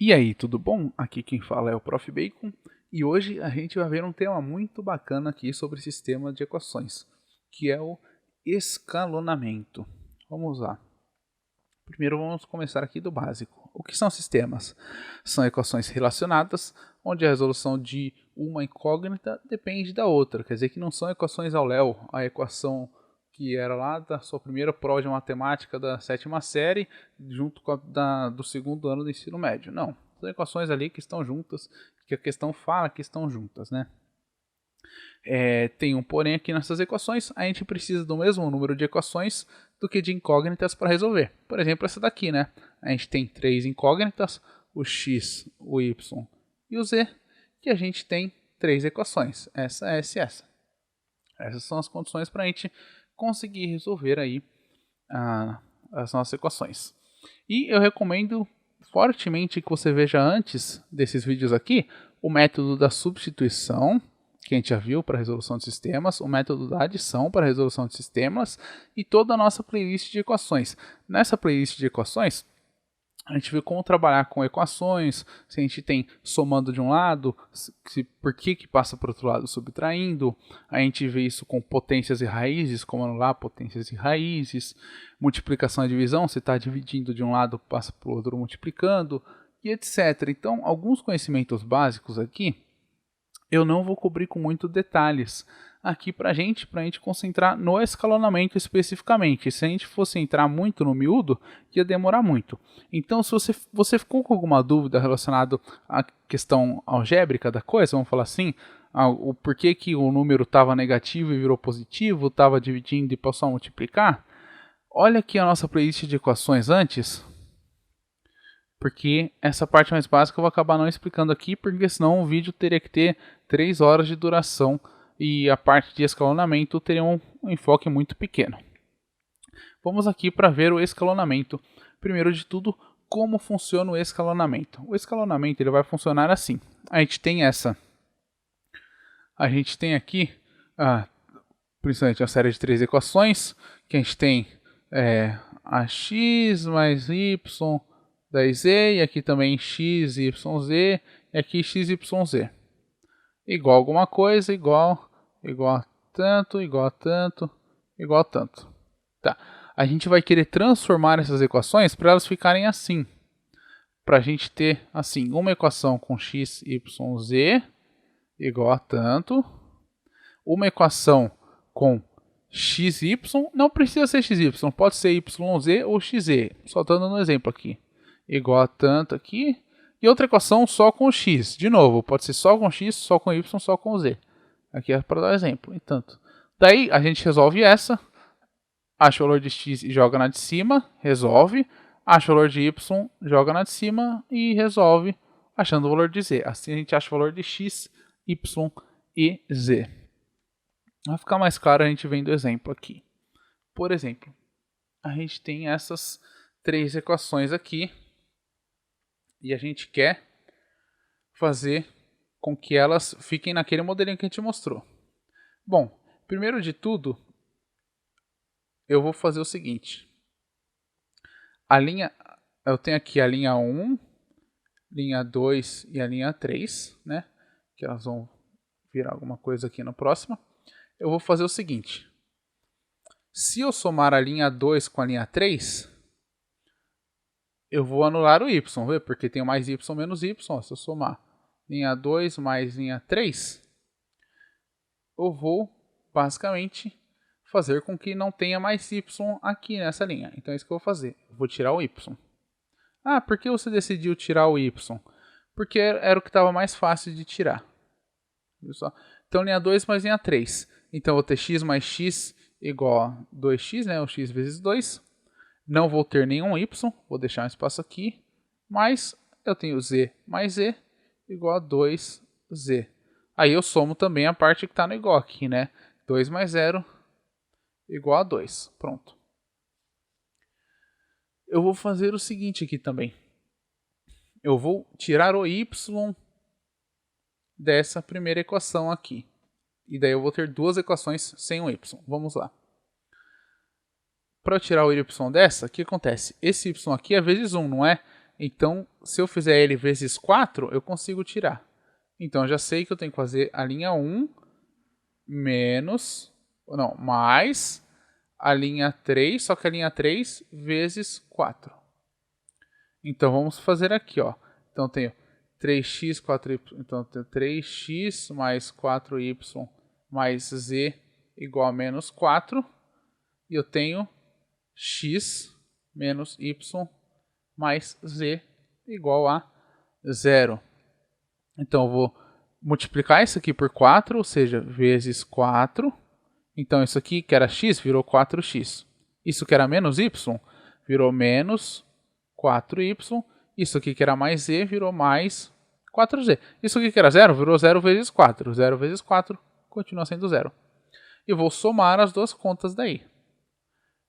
E aí, tudo bom? Aqui quem fala é o Prof. Bacon e hoje a gente vai ver um tema muito bacana aqui sobre sistema de equações, que é o escalonamento. Vamos lá. Primeiro vamos começar aqui do básico. O que são sistemas? São equações relacionadas, onde a resolução de uma incógnita depende da outra. Quer dizer que não são equações ao léu, a equação que era lá da sua primeira prova de matemática da sétima série, junto com a do segundo ano do ensino médio. Não, são equações ali que estão juntas, que a questão fala que estão juntas, né? Tem um porém aqui nessas equações, a gente precisa do mesmo número de equações do que de incógnitas para resolver. Por exemplo, essa daqui, né? A gente tem três incógnitas, o x, o y e o z, e a gente tem três equações, essa, essa e essa. Essas são as condições para a gente conseguir resolver aí as nossas equações. E eu recomendo fortemente que você veja antes desses vídeos aqui o método da substituição, que a gente já viu para resolução de sistemas, o método da adição para resolução de sistemas e toda a nossa playlist de equações. Nessa playlist de equações, a gente vê como trabalhar com equações, se a gente tem somando de um lado, por que passa para o outro lado subtraindo, a gente vê isso com potências e raízes, como lá potências e raízes, multiplicação e divisão, se está dividindo de um lado, passa para o outro multiplicando, e etc. Então, alguns conhecimentos básicos aqui, eu não vou cobrir com muitos detalhes aqui para a gente concentrar no escalonamento especificamente. Se a gente fosse entrar muito no miúdo, ia demorar muito. Então, se você ficou com alguma dúvida relacionada à questão algébrica da coisa, vamos falar assim, o porquê que o número estava negativo e virou positivo, estava dividindo e passou a multiplicar, olha aqui a nossa playlist de equações antes, porque essa parte mais básica eu vou acabar não explicando aqui, porque senão o vídeo teria que ter 3 horas de duração e a parte de escalonamento teria um enfoque muito pequeno. Vamos aqui para ver o escalonamento. Primeiro de tudo, como funciona o escalonamento. O escalonamento ele vai funcionar assim. A gente tem aqui, principalmente uma série de 3 equações, que a gente tem ax mais y da z, e aqui também x, y, z, e aqui x, y, z. Igual alguma coisa, igual a tanto, igual a tanto, igual a tanto. Tá. A gente vai querer transformar essas equações para elas ficarem assim. Para a gente ter, assim, uma equação com x, y, z igual a tanto. Uma equação com x, y, não precisa ser x, y, pode ser y, z ou x, z. Só estou dando um exemplo aqui. Igual a tanto aqui. E outra equação só com x. De novo, pode ser só com x, só com y, só com z. Aqui é para dar exemplo. Entanto, daí a gente resolve essa. Acha o valor de x e joga na de cima. Resolve. Acha o valor de y, joga na de cima e resolve, achando o valor de z. Assim a gente acha o valor de x, y e z. Vai ficar mais claro a gente vendo o exemplo aqui. Por exemplo, a gente tem essas 3 equações aqui. E a gente quer fazer com que elas fiquem naquele modelinho que a gente mostrou. Bom, primeiro de tudo, eu vou fazer o seguinte. Eu tenho aqui a linha 1, linha 2 e a linha 3, né? Que elas vão virar alguma coisa aqui na próxima. Eu vou fazer o seguinte. Se eu somar a linha 2 com a linha 3, eu vou anular o y, porque tem mais y menos y. Se eu somar linha 2 mais linha 3, eu vou basicamente fazer com que não tenha mais y aqui nessa linha. Então é isso que eu vou fazer. Eu vou tirar o y. Ah, por que você decidiu tirar o y? Porque era o que estava mais fácil de tirar. Viu só? Então linha 2 mais linha 3. Então eu vou ter x mais x igual a 2x, né? O x vezes 2. Não vou ter nenhum y, vou deixar um espaço aqui, mas eu tenho z mais z igual a 2z. Aí eu somo também a parte que está no igual aqui, né? 2 mais 0 igual a 2. Pronto. Eu vou fazer o seguinte aqui também. Eu vou tirar o y dessa primeira equação aqui. E daí eu vou ter 2 equações sem o y. Vamos lá. Para eu tirar o y dessa, o que acontece? Esse y aqui é vezes 1, não é? Então, se eu fizer ele vezes 4, eu consigo tirar. Então, eu já sei que eu tenho que fazer a linha 1 mais a linha 3, só que a linha 3 vezes 4. Então, vamos fazer aqui, ó. Então, eu tenho 3x, 4y, então eu tenho 3x mais 4y mais z igual a menos 4. E eu tenho x menos y mais z igual a 0. Então, eu vou multiplicar isso aqui por 4, ou seja, vezes 4. Então, isso aqui que era x virou 4x. Isso que era menos y virou menos 4y. Isso aqui que era mais z virou mais 4z. Isso aqui que era 0 virou 0 vezes 4. 0 vezes 4 continua sendo 0. E vou somar as duas contas daí.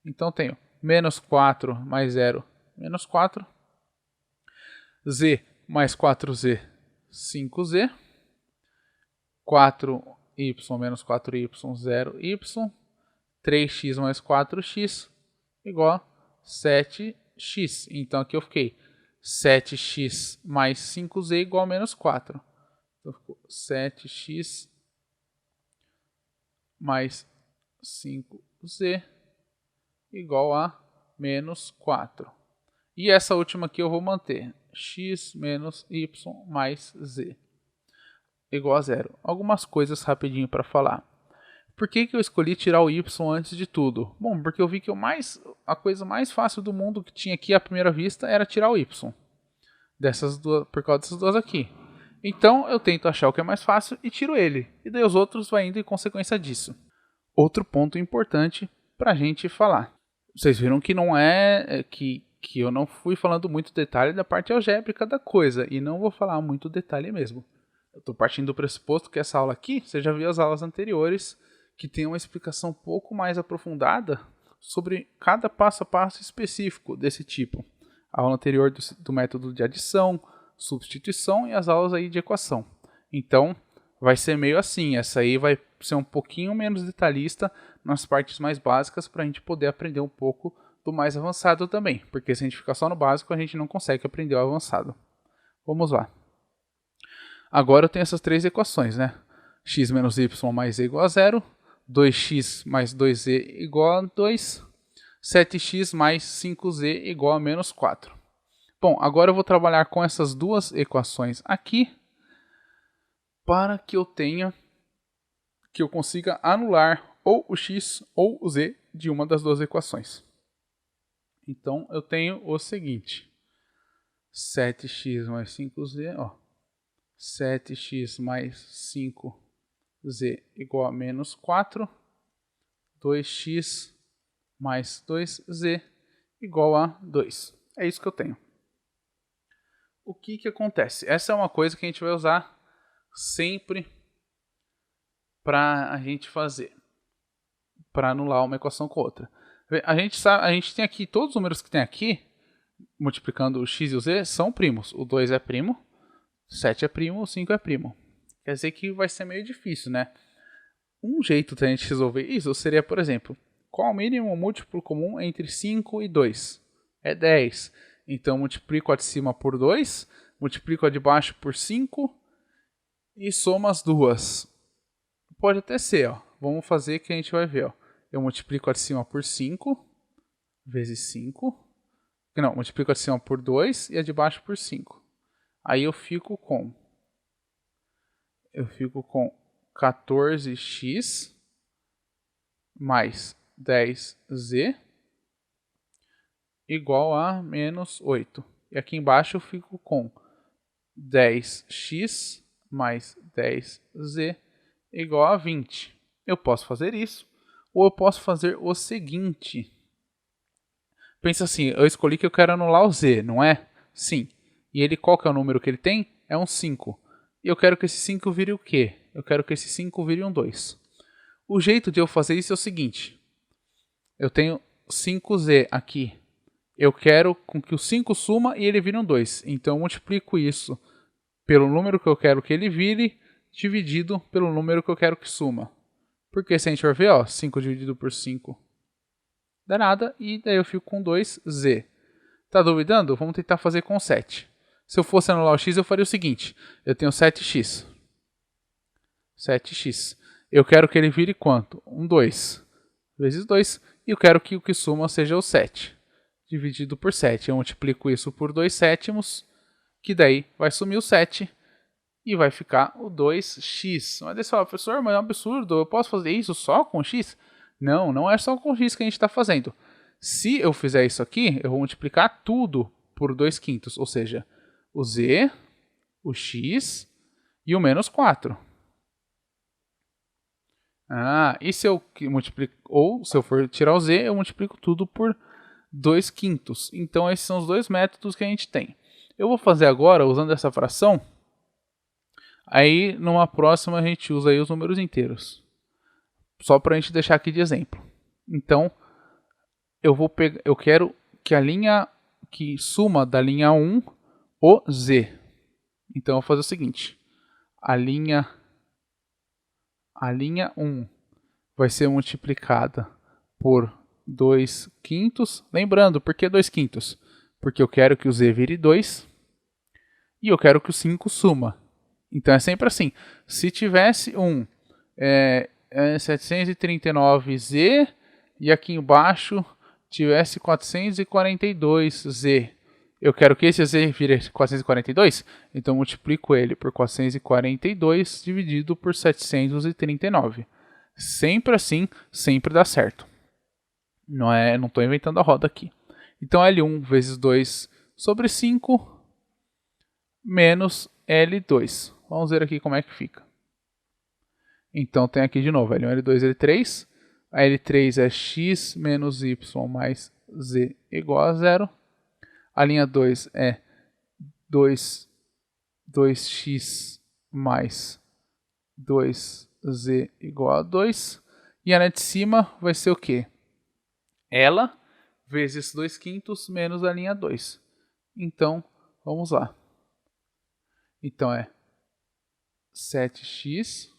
Então, tenho menos 4 mais 0, menos 4. Z mais 4z, 5z. 4y menos 4y, 0y. 3x mais 4x igual a 7x. Então, aqui eu fiquei 7x mais 5z igual a menos 4. Então, ficou 7x mais 5z igual a menos 4. E essa última aqui eu vou manter. X menos y mais z igual a 0. Algumas coisas rapidinho para falar. Por que eu escolhi tirar o y antes de tudo? Bom, porque eu vi que a coisa mais fácil do mundo que tinha aqui à primeira vista era tirar o y. Por causa dessas duas aqui. Então eu tento achar o que é mais fácil e tiro ele. E daí os outros vai indo em consequência disso. Outro ponto importante para a gente falar. Vocês viram que não que eu não fui falando muito detalhe da parte algébrica da coisa. E não vou falar muito detalhe mesmo. Eu estou partindo do pressuposto que essa aula aqui, você já viu as aulas anteriores, que tem uma explicação um pouco mais aprofundada sobre cada passo a passo específico desse tipo. A aula anterior do método de adição, substituição e as aulas aí de equação. Então, vai ser meio assim. Essa aí vai ser um pouquinho menos detalhista nas partes mais básicas para a gente poder aprender um pouco do mais avançado também. Porque se a gente ficar só no básico, a gente não consegue aprender o avançado. Vamos lá. Agora eu tenho essas três equações, né? X menos y mais z igual a 0. 2x mais 2z igual a 2. 7x mais 5z igual a menos 4. Bom, agora eu vou trabalhar com essas duas equações aqui para que eu consiga anular ou o x ou o z de uma das duas equações. Então, eu tenho o seguinte. 7x mais 5z, ó. 7x mais 5z igual a menos 4. 2x mais 2z igual a 2. É isso que eu tenho. O que acontece? Essa é uma coisa que a gente vai usar sempre para a gente fazer, para anular uma equação com outra. A gente tem aqui, todos os números que tem aqui, multiplicando o x e o z, são primos. O 2 é primo, 7 é primo, o 5 é primo. Quer dizer que vai ser meio difícil, né? Um jeito de a gente resolver isso seria, por exemplo, qual o mínimo múltiplo comum entre 5 e 2? É 10. Então, multiplico a de cima por 2, multiplico a de baixo por 5 e soma as duas. Pode até ser, ó. Vamos fazer que a gente vai ver, ó. Eu multiplico a de cima por 5 vezes 5. Não, multiplico a de cima por 2 e a de baixo por 5. Aí eu fico com 14x mais 10z igual a menos 8. E aqui embaixo eu fico com 10x mais 10z igual a 20. Eu posso fazer isso, ou eu posso fazer o seguinte. Pensa assim, eu escolhi que eu quero anular o z, não é? Sim. E ele, qual que é o número que ele tem? É um 5. E eu quero que esse 5 vire o quê? Eu quero que esse 5 vire um 2. O jeito de eu fazer isso é o seguinte. Eu tenho 5z aqui. Eu quero com que o 5 suma e ele vire um 2. Então eu multiplico isso pelo número que eu quero que ele vire, dividido pelo número que eu quero que suma. Porque se a gente for ver, ó, 5 dividido por 5 dá nada, e daí eu fico com 2z. Tá duvidando? Vamos tentar fazer com 7. Se eu fosse anular o x, eu faria o seguinte. Eu tenho 7x. 7x. Eu quero que ele vire quanto? 2 vezes 2. E eu quero que o que suma seja o 7. Dividido por 7. Eu multiplico isso por 2 sétimos. Que daí vai sumir o 7. E vai ficar o 2x. Mas daí você fala, professor, mas é um absurdo. Eu posso fazer isso só com x? Não, não é só com x que a gente está fazendo. Se eu fizer isso aqui, eu vou multiplicar tudo por 2/5. Ou seja, o z, o x e o menos 4. E se eu multiplico, ou se eu for tirar o z, eu multiplico tudo por 2/5. Então esses são os dois métodos que a gente tem. Eu vou fazer agora usando essa fração. Aí numa próxima a gente usa aí os números inteiros. Só para a gente deixar aqui de exemplo. Então eu quero que a linha que suma da linha 1 o z. Então eu vou fazer o seguinte. A linha 1 vai ser multiplicada por 2/5. Lembrando, por que 2/5? Porque eu quero que o z vire 2 e eu quero que o 5 suma. Então é sempre assim. Se tivesse 739z e aqui embaixo tivesse 442z, eu quero que esse z vire 442, então eu multiplico ele por 442 dividido por 739. Sempre assim, sempre dá certo. Não estou inventando a roda aqui. Então L1 vezes 2 sobre 5 menos L2. Vamos ver aqui como é que fica. Então tem aqui de novo L1, L2, L3. A L3 é x menos y mais z igual a 0. A linha 2 é 2x mais 2z igual a 2. E a linha de cima vai ser o quê? Ela vezes 2/5 menos a linha 2. Então, vamos lá. Então é 7x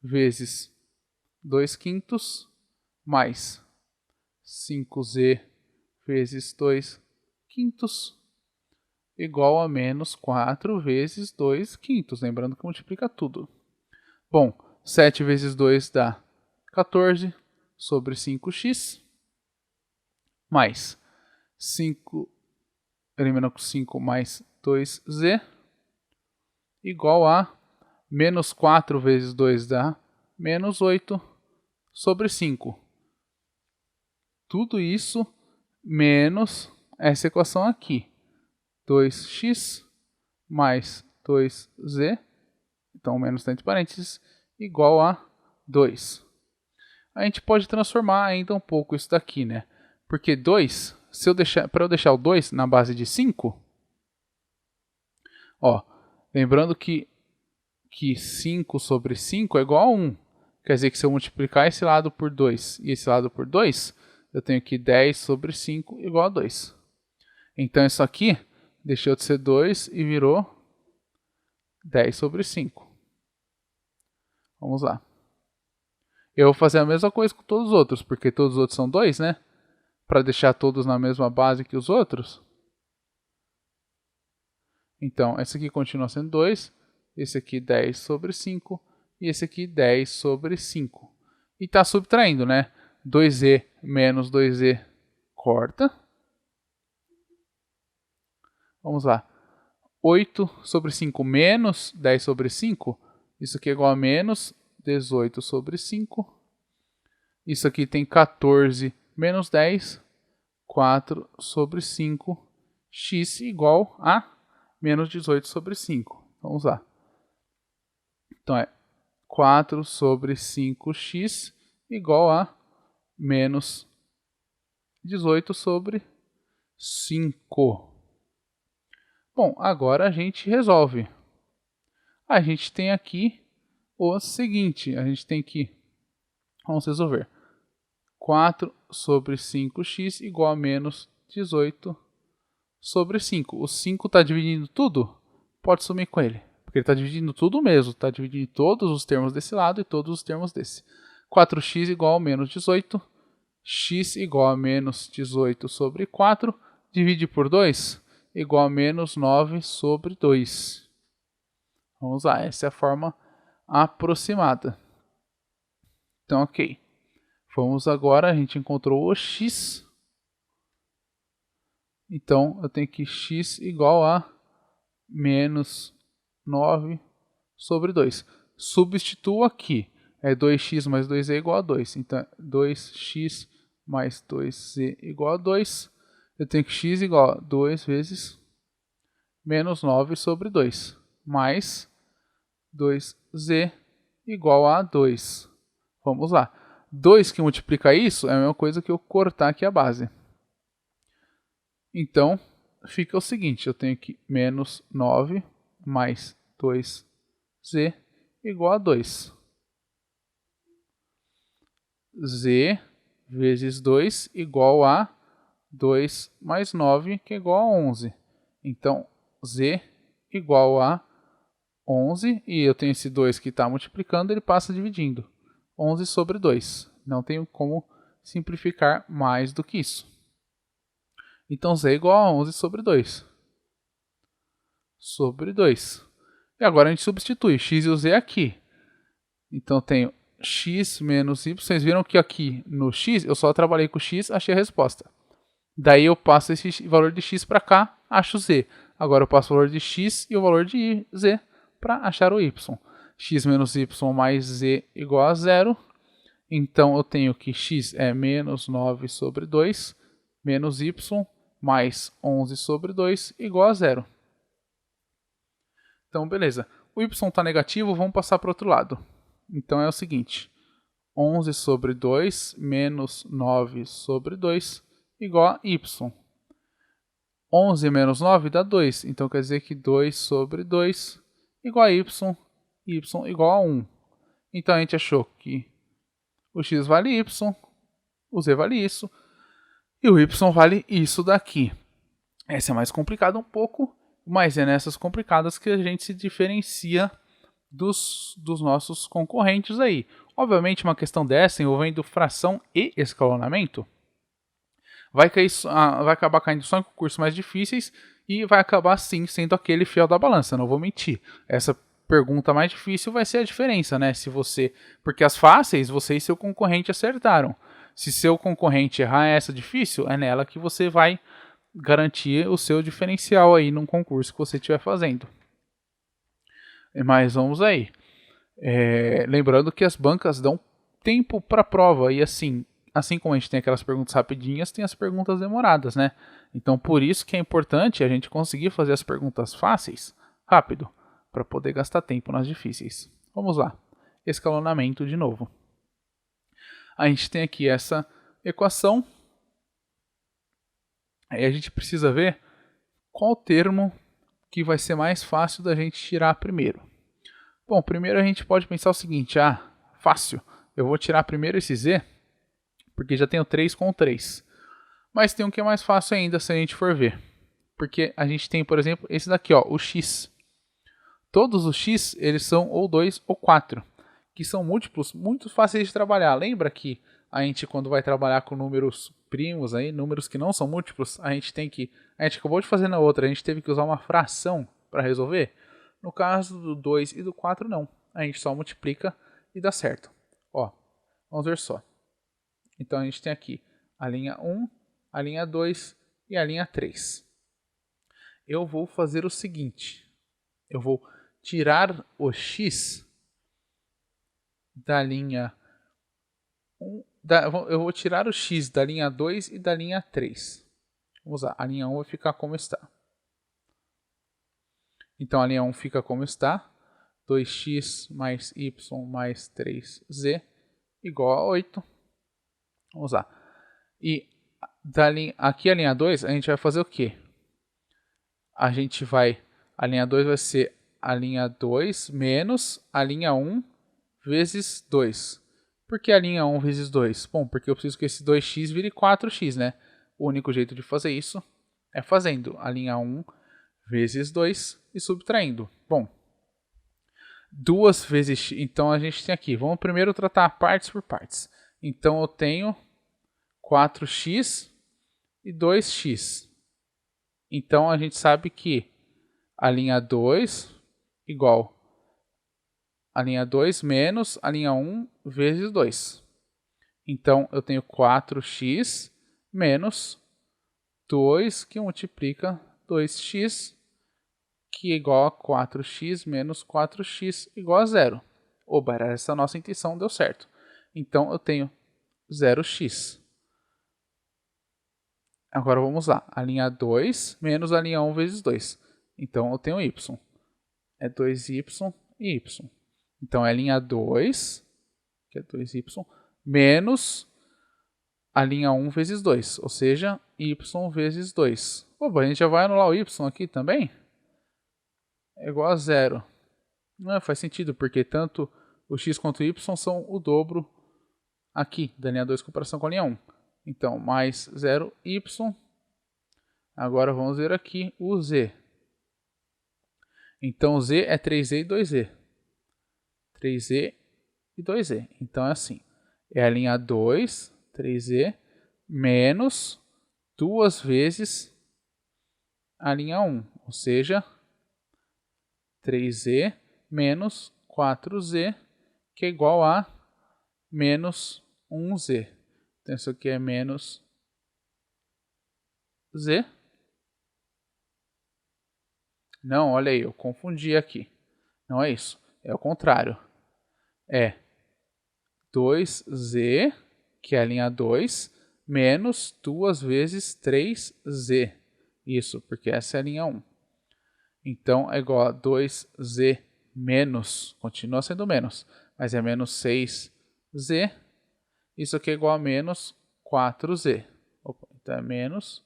vezes 2/5 mais 5z vezes 2/5 igual a menos 4 vezes 2/5. Lembrando que multiplica tudo. Bom, 7 vezes 2 dá 14 sobre 5x mais 5, eliminando com 5 mais 2z igual a menos 4 vezes 2 dá menos 8 sobre 5. Tudo isso menos essa equação aqui. 2x mais 2z, então menos entre parênteses, igual a 2. A gente pode transformar ainda um pouco isso daqui, né? Porque 2, para eu deixar o 2 na base de 5, lembrando que 5 sobre 5 é igual a 1. Quer dizer que se eu multiplicar esse lado por 2 e esse lado por 2, eu tenho que 10 sobre 5 igual a 2. Então isso aqui deixou de ser 2 e virou 10 sobre 5. Vamos lá. Eu vou fazer a mesma coisa com todos os outros, porque todos os outros são 2, né? Para deixar todos na mesma base que os outros. Então, esse aqui continua sendo 2, esse aqui 10 sobre 5 e esse aqui 10 sobre 5. E está subtraindo, né? 2z menos 2z corta. Vamos lá. 8 sobre 5 menos 10 sobre 5. Isso aqui é igual a menos 18 sobre 5. Isso aqui tem 14 menos 10. 4 sobre 5. X igual a menos 18 sobre 5. Vamos lá. Então é 4 sobre 5x igual a menos 18 sobre 5. Bom, agora a gente resolve. A gente tem aqui o seguinte, a gente tem que, vamos resolver, 4 sobre 5x igual a menos 18 sobre 5. O 5 está dividindo tudo? Pode sumir com ele, porque ele está dividindo tudo mesmo, está dividindo todos os termos desse lado e todos os termos desse. 4x igual a menos 18, x igual a menos 18 sobre 4, divide por 2, igual a menos 9 sobre 2. Vamos lá, essa é a forma aproximada. Então, ok. Vamos agora, a gente encontrou o x. Então, eu tenho que x igual a menos 9 sobre 2. Substituo aqui. É 2x mais 2z igual a 2. Então, 2x mais 2z igual a 2. Eu tenho que x igual a 2 vezes menos 9 sobre 2. Mais 2z igual a 2. Vamos lá. 2 que multiplica isso é a mesma coisa que eu cortar aqui a base. Então, fica o seguinte, eu tenho aqui menos 9 mais 2z igual a 2. Z vezes 2 igual a 2 mais 9, que é igual a 11. Então, z igual a 11, e eu tenho esse 2 que está multiplicando, ele passa dividindo. 11 sobre 2. Não tenho como simplificar mais do que isso. Então, z é igual a 11 sobre 2. Sobre 2. E agora a gente substitui x e o z aqui. Então, eu tenho x menos y. Vocês viram que aqui no x, eu só trabalhei com x, achei a resposta. Daí eu passo esse valor de x para cá, acho z. Agora eu passo o valor de x e o valor de z para achar o y. X menos y mais z igual a 0. Então, eu tenho que x é menos 9 sobre 2, menos y mais 11 sobre 2 igual a 0. Então, beleza. O y está negativo, vamos passar para o outro lado. Então, é o seguinte. 11 sobre 2 menos 9 sobre 2 igual a y. 11 menos 9 dá 2. Então, quer dizer que 2 sobre 2 igual a y igual a 1. Então, a gente achou que o x vale y, o z vale isso, e o y vale isso daqui. Essa é mais complicada um pouco, mas é nessas complicadas que a gente se diferencia dos nossos concorrentes aí. Obviamente, uma questão dessa envolvendo fração e escalonamento vai acabar caindo só em concursos mais difíceis e vai acabar sim sendo aquele fiel da balança, não vou mentir. Essa pergunta mais difícil vai ser a diferença, né? Porque as fáceis você e seu concorrente acertaram. Se seu concorrente errar essa difícil, é nela que você vai garantir o seu diferencial aí num concurso que você estiver fazendo. Mas vamos aí. Lembrando que as bancas dão tempo para a prova e assim como a gente tem aquelas perguntas rapidinhas, tem as perguntas demoradas, né? Então por isso que é importante a gente conseguir fazer as perguntas fáceis rápido, para poder gastar tempo nas difíceis. Vamos lá. Escalonamento de novo. A gente tem aqui essa equação. Aí a gente precisa ver qual termo que vai ser mais fácil da gente tirar primeiro. Bom, primeiro a gente pode pensar o seguinte, fácil, eu vou tirar primeiro esse z, porque já tenho 3 com 3. Mas tem um que é mais fácil ainda se a gente for ver. Porque a gente tem, por exemplo, esse daqui, ó, o x. Todos os x, eles são ou 2 ou 4, que são múltiplos muito fáceis de trabalhar. Lembra que a gente, quando vai trabalhar com números primos, aí, números que não são múltiplos, a gente acabou de fazer na outra, a gente teve que usar uma fração para resolver? No caso do 2 e do 4, não. A gente só multiplica e dá certo. Ó, vamos ver só. Então, a gente tem aqui a linha 1, a linha 2 e a linha 3. Eu vou fazer o seguinte. Eu vou tirar o x da linha 1. Eu vou tirar o x da linha 2 e da linha 3. Vamos lá, a linha 1 vai ficar como está. Então, a linha 1 fica como está. 2x mais y mais 3z igual a 8. Vamos lá. E aqui a linha 2, a gente vai fazer o quê? A linha 2 vai ser a linha 2 menos a linha 1 vezes 2. Por que a linha 1 vezes 2? Bom, porque eu preciso que esse 2x vire 4x, né? O único jeito de fazer isso é fazendo a linha 1 vezes 2 e subtraindo. Bom, 2 vezes x, então a gente tem aqui, vamos primeiro tratar partes por partes. Então eu tenho 4x e 2x. Então, a gente sabe que a linha 2 igual a linha 2 menos a linha 1 vezes 2. Então, eu tenho 4x menos 2, que multiplica 2x, que é igual a 4x menos 4x igual a 0. Oba, era essa a nossa intenção, deu certo. Então, eu tenho 0x. Agora vamos lá. A linha 2 menos a linha 1 vezes 2. Então, eu tenho y. É 2y e y. Então, é a linha 2, que é 2y, menos a linha 1 vezes 2. Ou seja, y vezes 2. Opa, a gente já vai anular o y aqui também? É igual a 0. Não faz sentido, porque tanto o x quanto o y são o dobro aqui da linha 2 em comparação com a linha 1. Então, mais 0y. Agora vamos ver aqui o z. Então, z é 3z e 2z. 3z e 2z. Então, é assim. É a linha 2, 3z, menos 2 vezes a linha 1. Ou seja, 3z menos 4z, que é igual a menos 1z. Então, isso aqui é menos z. Não, olha aí, eu confundi aqui. Não é isso, é o contrário. É 2z, que é a linha 2, menos 2 vezes 3z. Isso, porque essa é a linha 1. Então, é igual a 2z menos, continua sendo menos, mas é menos 6z. Isso aqui é igual a menos 4z. Opa, então, é menos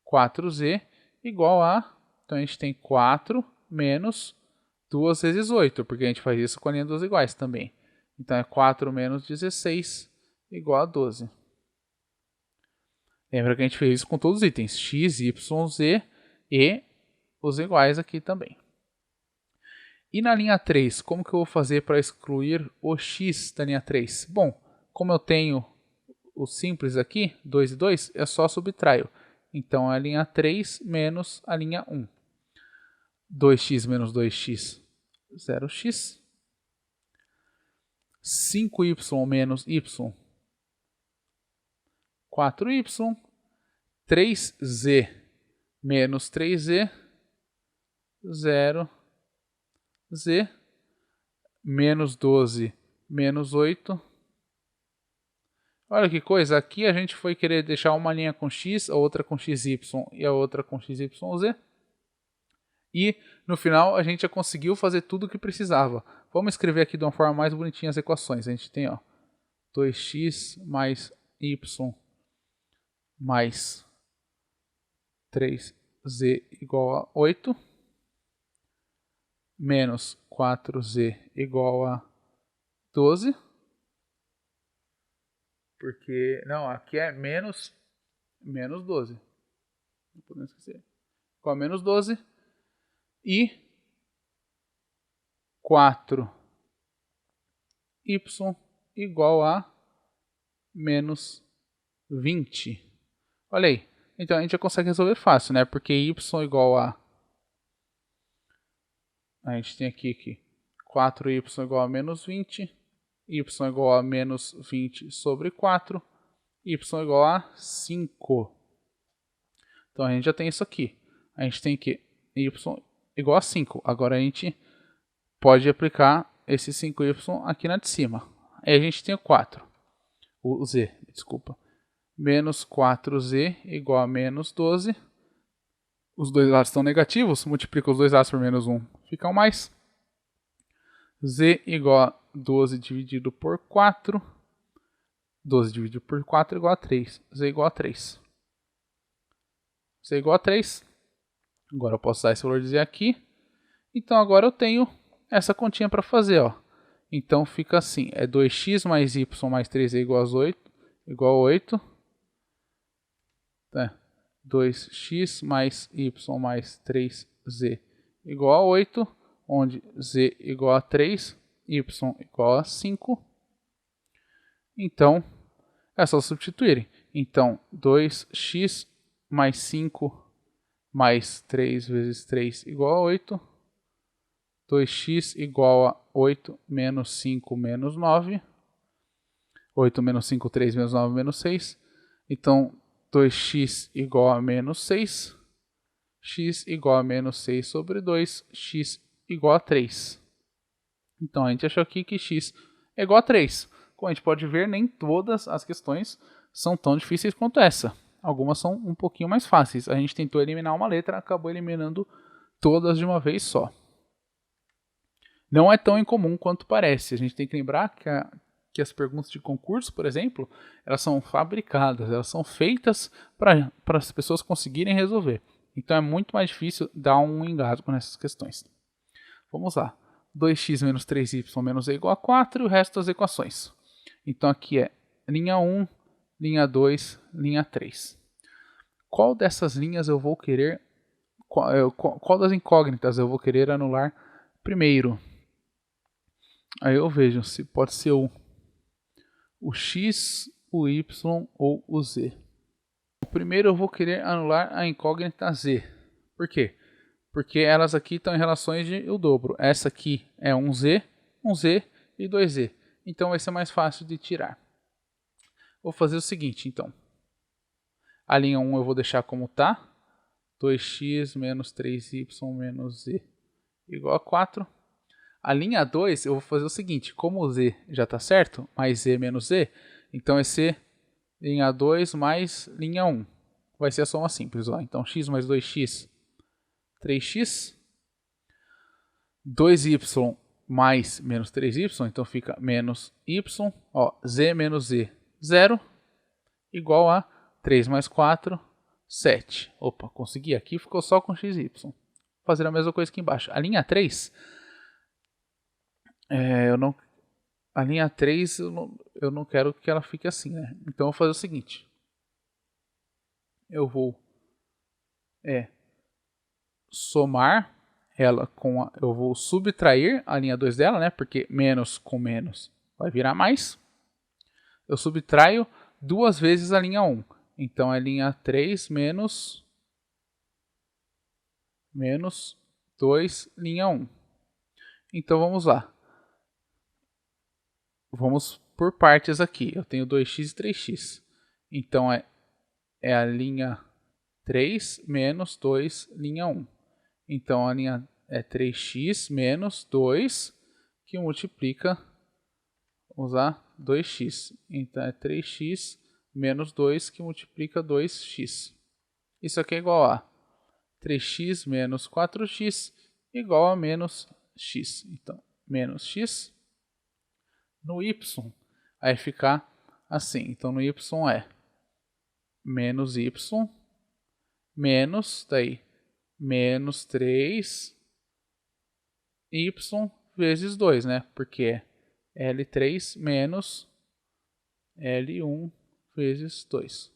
4z igual a... Então, a gente tem 4 menos 2 vezes 8, porque a gente faz isso com a linha dos iguais também. Então, é 4 menos 16 igual a 12. Lembra que a gente fez isso com todos os itens, x, y, z e os iguais aqui também. E na linha 3, como que eu vou fazer para excluir o x da linha 3? Bom, como eu tenho o simples aqui, 2 e 2, é só subtraio. Então, é a linha 3 menos a linha 1. 2x menos 2x, 0x. 5y menos y, 4y. 3z menos 3z, 0z. Menos 12 menos 8. Olha que coisa, aqui a gente foi querer deixar uma linha com x, a outra com xy e a outra com xyz. E no final a gente já conseguiu fazer tudo o que precisava. Vamos escrever aqui de uma forma mais bonitinha as equações. A gente tem 2x mais y mais 3z igual a 8, menos 4z igual a 12. Porque, não, aqui é menos 12. Não podemos esquecer. Igual a menos 12. E 4y igual a menos 20. Olha aí. Então a gente já consegue resolver fácil, né? Porque y igual a... A gente tem aqui 4y igual a menos 20. Y igual a menos 20 sobre 4. Y igual a 5. Então a gente já tem isso aqui. A gente tem que y igual a 5. Agora a gente pode aplicar esse 5y aqui na de cima. Aí a gente tem o 4. O z, desculpa. Menos 4z igual a menos 12. Os dois lados estão negativos. Multiplica os dois lados por menos 1. Fica um mais. Z igual a 12 dividido por 4. 12 dividido por 4 igual a 3. Z igual a 3. Z igual a 3. Agora eu posso usar esse valor de Z aqui. Então agora eu tenho essa continha para fazer. Então fica assim. É 2x mais y mais 3z igual a 8. Igual a 8. 2x mais y mais 3z igual a 8. Onde z igual a 3, y igual a 5. Então, É só substituírem. Então, 2x mais 5 mais 3 vezes 3 igual a 8. 2x igual a 8 menos 5 menos 9. 8 menos 5, 3 menos 9 menos 6. Então, 2x igual a menos 6. X igual a menos 6 sobre 2. X igual a 3. Então, a gente achou aqui que x é igual a 3. Como a gente pode ver, nem todas as questões são tão difíceis quanto essa. Algumas são um pouquinho mais fáceis. A gente tentou eliminar uma letra, acabou eliminando todas de uma vez só. Não é tão incomum quanto parece. A gente tem que lembrar que as perguntas de concurso, por exemplo, elas são fabricadas, elas são feitas para as pessoas conseguirem resolver. Então é muito mais difícil dar um engasgo nessas questões. Vamos lá. 2x menos 3y menos z igual a 4 e o resto das equações. Então aqui é linha 1, linha 2, linha 3. Qual dessas linhas eu vou querer, qual das incógnitas eu vou querer anular primeiro? Aí eu vejo se pode ser o x, o y ou o z. Primeiro eu vou querer anular a incógnita z. Por quê? Porque elas aqui estão em relações de o dobro. Essa aqui é 1z e 2z. Então vai ser mais fácil de tirar. Vou fazer o seguinte, então. A linha 1 eu vou deixar como está. 2x menos 3y menos z igual a 4. A linha 2 eu vou fazer o seguinte. Como o z já está certo, mais z menos z, então vai ser linha 2 mais linha 1. Vai ser a soma simples. Ó. Então x mais 2x, 3x. 2y mais menos 3y, então fica menos y. Ó, z menos z, 0. Igual a 3 mais 4, 7. Opa, consegui. Aqui ficou só com x e y. Vou fazer a mesma coisa aqui embaixo. A linha 3, a linha 3 eu não quero que ela fique assim, né? Então eu vou fazer o seguinte. Eu vou somar ela com eu vou subtrair a linha 2 dela, né? Porque menos com menos vai virar mais. Eu subtraio duas vezes a linha 1. Então é linha 3 menos 2, linha 1. Então vamos lá. Vamos por partes aqui. Eu tenho 2x e 3x. Então é a linha 3 menos 2, linha 1. Então a linha é 3x menos 2, que multiplica, vamos usar 2x. Então é 3x menos 2, que multiplica 2x. Isso aqui é igual a 3x menos 4x igual a menos x. Então, menos x. No y, vai ficar assim. Então, no y é menos y menos, daí, menos 3y vezes 2, né? Porque é L3 menos L1 vezes 2.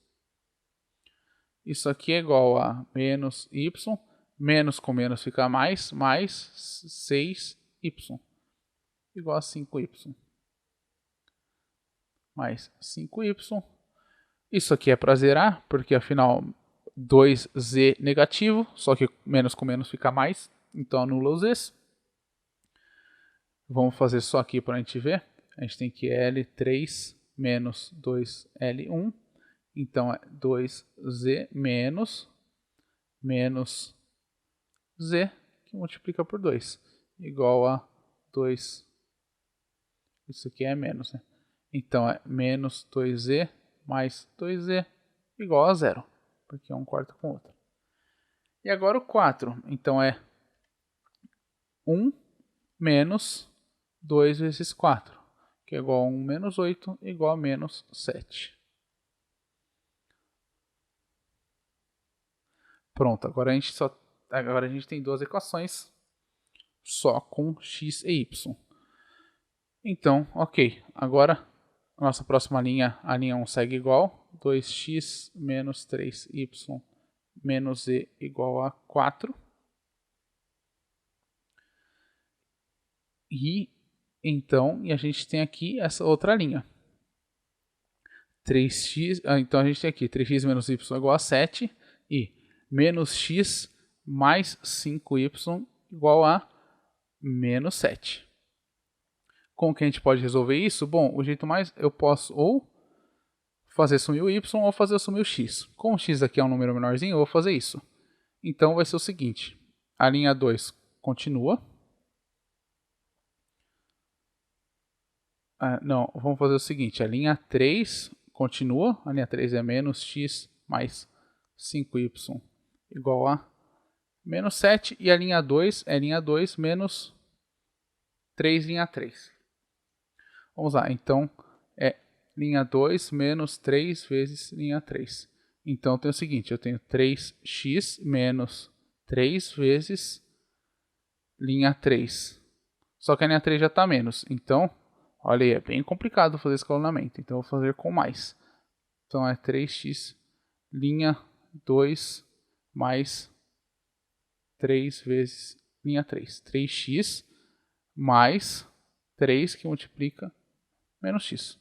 Isso aqui é igual a menos y, menos com menos fica mais 6y, igual a 5y. Mais 5y. Isso aqui é para zerar, porque afinal 2z negativo, só que menos com menos fica mais, então anula os z's. Vamos fazer só aqui para a gente ver. A gente tem que L3 menos 2L1. Então é 2z menos z, que multiplica por 2, igual a 2. Isso aqui é menos, né? Então é menos 2z mais 2z igual a 0, porque um corta com o outro. E agora o 4. Então é 1 menos 2 vezes 4, que é igual a 1 menos 8, igual a menos 7. Pronto, agora a gente tem duas equações só com x e y. Então, ok. Agora, a nossa próxima linha, a linha 1 segue igual. 2x menos 3y menos z igual a 4. E a gente tem aqui essa outra linha. 3x, então a gente tem aqui 3x menos y igual a 7 e menos x mais 5y igual a menos 7. Como que a gente pode resolver isso? Bom, o jeito mais, eu posso ou fazer sumir o y ou fazer sumir o x. Como o x aqui é um número menorzinho, eu vou fazer isso. Então vai ser o seguinte, a linha 2 continua. Não, vamos fazer o seguinte, a linha 3 continua, a linha 3 é menos x mais 5y igual a menos 7, e a linha 2 é linha 2 menos 3, linha 3. Vamos lá, então é linha 2 menos 3 vezes linha 3. Então tem o seguinte, eu tenho 3x menos 3 vezes linha 3. Só que a linha 3 já está menos, então, olha aí, é bem complicado fazer esse escalonamento, então eu vou fazer com mais. Então é 3x linha 2 mais 3 vezes linha 3. 3x mais 3 que multiplica menos x.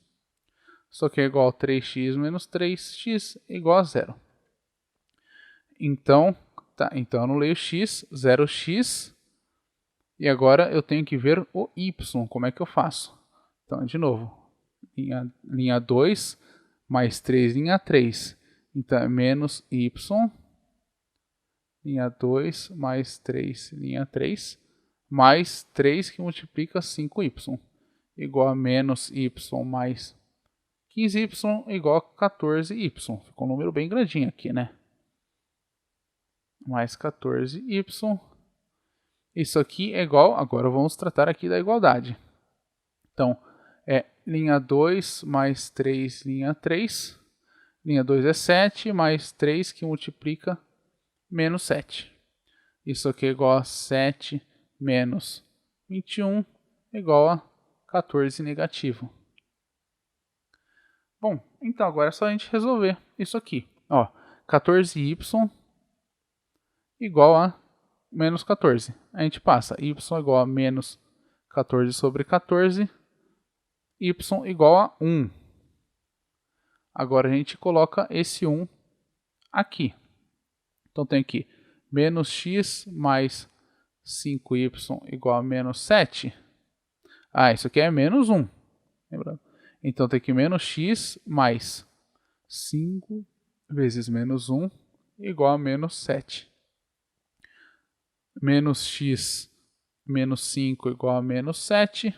Isso aqui é igual a 3x menos 3x igual a 0. Então, então eu anulei o x, 0x. E agora eu tenho que ver o y, como é que eu faço? Então, de novo, linha 2 mais 3, linha 3. Então, é menos y, linha 2 mais 3, linha 3, mais 3 que multiplica 5y, igual a menos y mais 15y igual a 14y. Ficou um número bem grandinho aqui, né? Mais 14y. Isso aqui é igual, agora vamos tratar aqui da igualdade. Então, é linha 2 mais 3, linha 3. Linha 2 é 7, mais 3 que multiplica menos 7. Isso aqui é igual a 7 menos 21 igual a 14 negativo. Bom, então agora é só a gente resolver isso aqui. Ó, 14y igual a menos 14. A gente passa y igual a menos 14 sobre 14, y igual a 1. Agora a gente coloca esse 1 aqui. Então tem aqui menos x mais 5y igual a menos 7. Isso aqui é menos 1. Lembrando. Então tem aqui menos x mais 5 vezes menos 1 igual a menos 7. Menos x menos 5 igual a menos 7.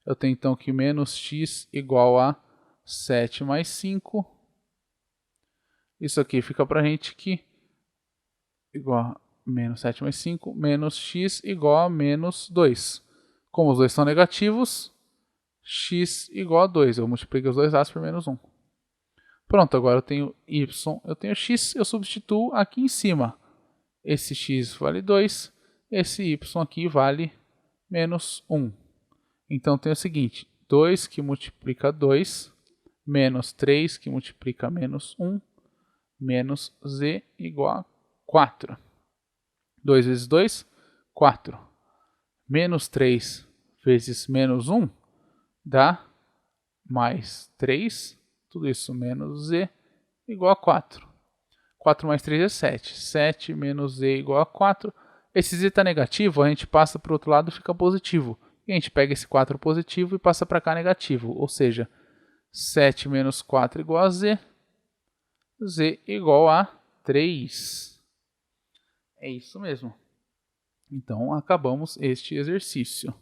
Eu tenho então que menos x igual a 7 mais 5. Isso aqui fica para a gente que igual a menos 7 mais 5, menos x igual a menos 2. Como os dois são negativos, x igual a 2. Eu multiplico os dois lados por menos 1. Pronto, agora eu tenho y, eu tenho x, eu substituo aqui em cima. Esse x vale 2, esse y aqui vale menos 1. Então tem o seguinte, 2 que multiplica 2, menos 3 que multiplica menos 1, menos z igual a 4. 2 vezes 2, 4. Menos 3 vezes menos 1 dá mais 3, tudo isso menos z igual a 4. 4 mais 3 é 7. 7 menos z igual a 4. Esse z está negativo, a gente passa para o outro lado e fica positivo. E a gente pega esse 4 positivo e passa para cá negativo. Ou seja, 7 menos 4 igual a z. Z igual a 3. É isso mesmo. Então, acabamos este exercício.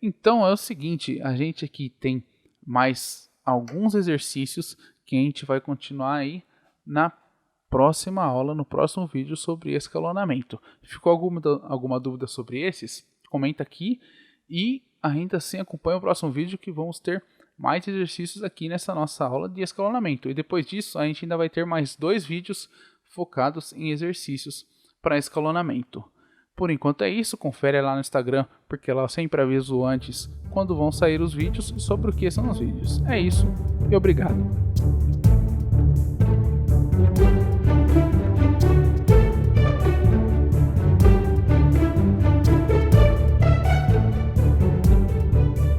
Então, é o seguinte, a gente aqui tem mais alguns exercícios que a gente vai continuar aí na próxima aula, no próximo vídeo sobre escalonamento. Ficou alguma dúvida sobre esses? Comenta aqui e ainda assim acompanha o próximo vídeo que vamos ter mais exercícios aqui nessa nossa aula de escalonamento. E depois disso a gente ainda vai ter mais 2 vídeos focados em exercícios para escalonamento. Por enquanto é isso, confere lá no Instagram, porque lá eu sempre aviso antes quando vão sair os vídeos e sobre o que são os vídeos. É isso e obrigado!